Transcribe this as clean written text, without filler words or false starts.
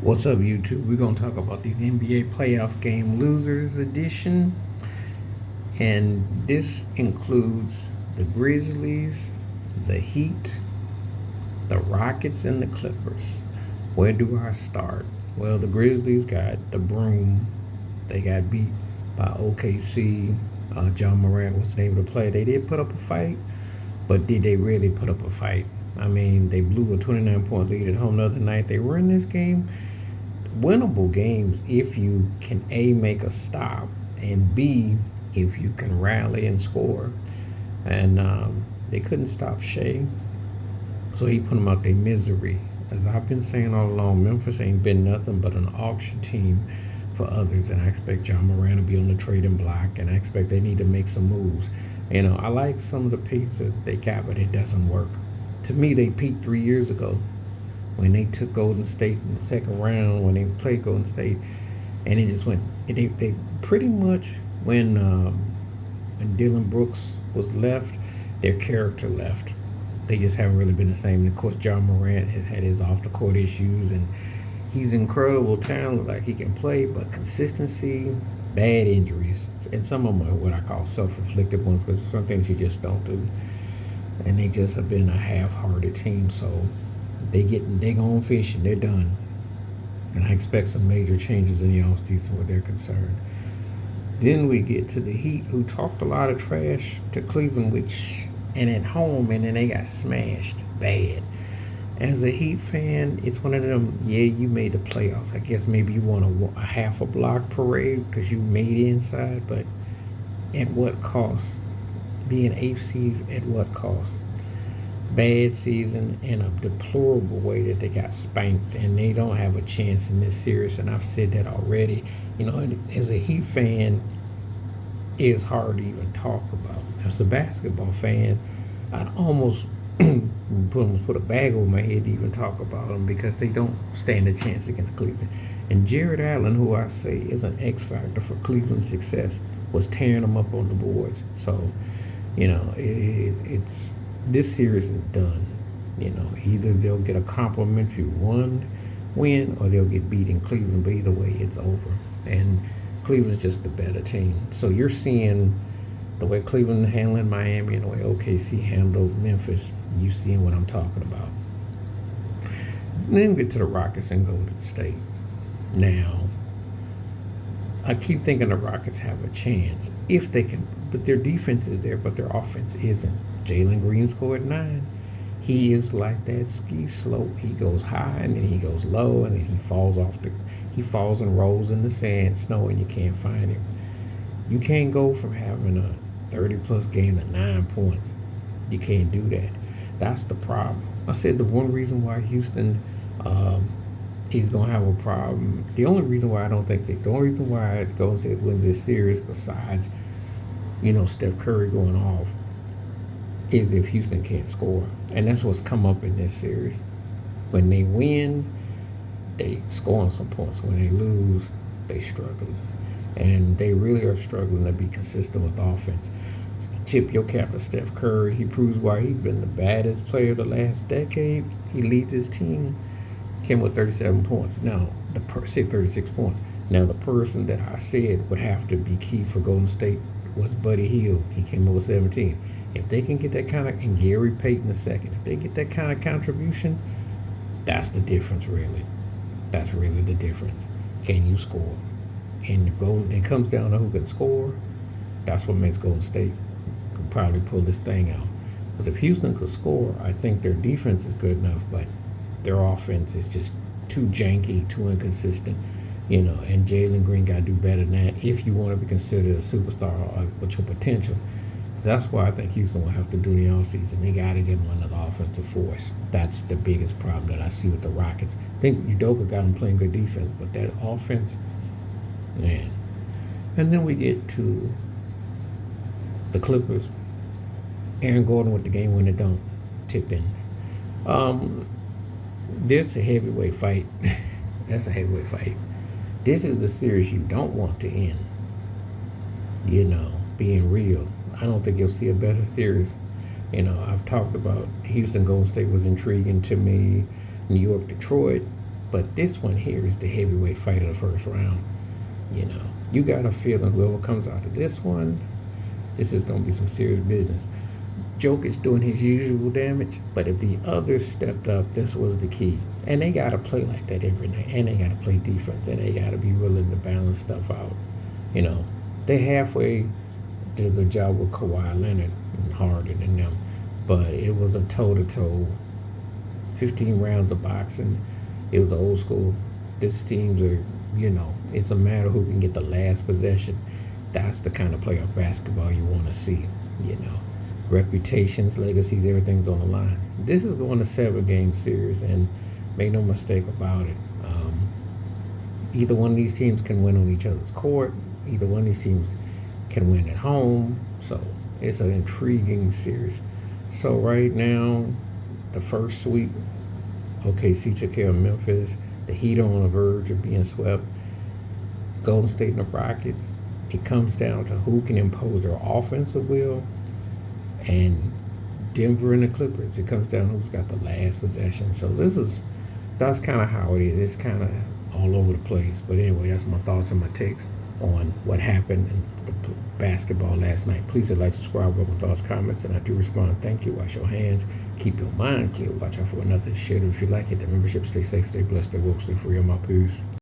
What's up, YouTube? We're going to talk about these NBA playoff game losers edition. And this includes the Grizzlies, the Heat, the Rockets, and the Clippers. Where do I start? Well, the Grizzlies got the broom. They got beat by OKC. John Morant wasn't able to play. They did put up a fight, but did they really put up a fight? I mean, they blew a 29-point lead at home the other night. They were in this game winnable games if you can A, make a stop, and B, if you can rally and score. And they couldn't stop Shea, so he put them out their misery. As I've been saying all along, Memphis ain't been nothing but an auction team for others, and I expect John Moran to be on the trading block, and I expect they need to make some moves. I like some of the pieces they got, but it doesn't work. To me, they peaked 3 years ago when they took Golden State in the second round, when they played Golden State, and it just went. They pretty much when Dylan Brooks was left, their character left. They just haven't really been the same. And of course, John Morant has had his off the court issues, and he's incredible talent, like he can play, but consistency, bad injuries, and some of them are what I call self-inflicted ones, because some things you just don't do, and they just have been a half-hearted team. So they going fishing, they're done, and I expect some major changes in the offseason where they're concerned. Then we get to the Heat, who talked a lot of trash to Cleveland, and at home, and then they got smashed bad. As a Heat fan, it's one of them, yeah, you made the playoffs. I guess maybe you want a half a block parade because you made it inside, but at what cost? Being eighth seed, at what cost? Bad season in a deplorable way that they got spanked, and they don't have a chance in this series, and I've said that already. As a Heat fan, it's hard to even talk about. As a basketball fan, I'd almost put a bag over my head to even talk about them, because they don't stand a chance against Cleveland. And Jared Allen, who I say is an X factor for Cleveland's success, was tearing them up on the boards. So, it's this series is done. Either they'll get a complimentary win, or they'll get beat in Cleveland. But either way, it's over. And Cleveland's just the better team. So you're seeing the way Cleveland handling Miami and the way OKC handled Memphis. You seeing what I'm talking about. And then get to the Rockets and Golden State. Now, I keep thinking the Rockets have a chance if they can, but their defense is there, but their offense isn't. Jalen Green scored 9. He is like that ski slope. He goes high and then he goes low, and then he falls and rolls in the sand, snow, and you can't find him. You can't go from having a 30-plus game to 9 points. You can't do that. That's the problem. I said the one reason why Houston is going to have a problem, the only reason why Golden State wins this series, besides, Steph Curry going off, is if Houston can't score. And that's what's come up in this series. When they win, they score on some points. When they lose, they struggle. And they really are struggling to be consistent with offense. Tip your cap to Steph Curry. He proves why he's been the baddest player of the last decade. He leads his team. Came with 37 points. Now, 36 points. Now, the person that I said would have to be key for Golden State was Buddy Hield. He came over 17. If they can get that kind of, and Gary Payton the second, if they get that kind of contribution, that's the difference, really. That's really the difference. Can you score? And it comes down to who can score. That's what makes Golden State could probably pull this thing out. Because if Houston could score, I think their defense is good enough, but their offense is just too janky, too inconsistent. And Jalen Green got to do better than that if you want to be considered a superstar with your potential. That's why I think Houston will have to do the offseason. They got to get another offensive force. That's the biggest problem that I see with the Rockets. I think Udoka got them playing good defense, but that offense, man. And then we get to the Clippers. Aaron Gordon with the game-winning dunk, tipped in. This is a heavyweight fight. That's a heavyweight fight. This is the series you don't want to end. Being real. I don't think you'll see a better series. I've talked about Houston Golden State was intriguing to me. New York Detroit But this one here is the heavyweight fight of the first round. You know, you got a feeling whoever comes out of this one, this is going to be some serious business. Jokic doing his usual damage, but if the others stepped up, this was the key. And they got to play like that every night, and they got to play defense, and they got to be willing to balance stuff out. You know, they halfway did a good job with Kawhi Leonard and Harden and them, but it was a toe-to-toe, 15 rounds of boxing. It was old school. This teams are, it's a matter who can get the last possession. That's the kind of playoff basketball you want to see, reputations, legacies, everything's on the line. This is going to 7-game series, and make no mistake about it. Either one of these teams can win on each other's court. Either one of these teams can win at home. So it's an intriguing series. So right now, the first sweep, OKC took care of Memphis. The Heat are on the verge of being swept. Golden State and the Rockets. It comes down to who can impose their offensive will. And Denver and the Clippers, it comes down to who's got the last possession. So that's kind of how it is. It's kind of all over the place. But anyway, that's my thoughts and my takes on what happened in the basketball last night. Please like, subscribe, with my thoughts, comments, and I do respond. Thank you. Wash your hands. Keep your mind clear. Watch out for another shit. If you like it, the membership. Stay safe, stay blessed, stay woke, stay free. I'm out. Peace.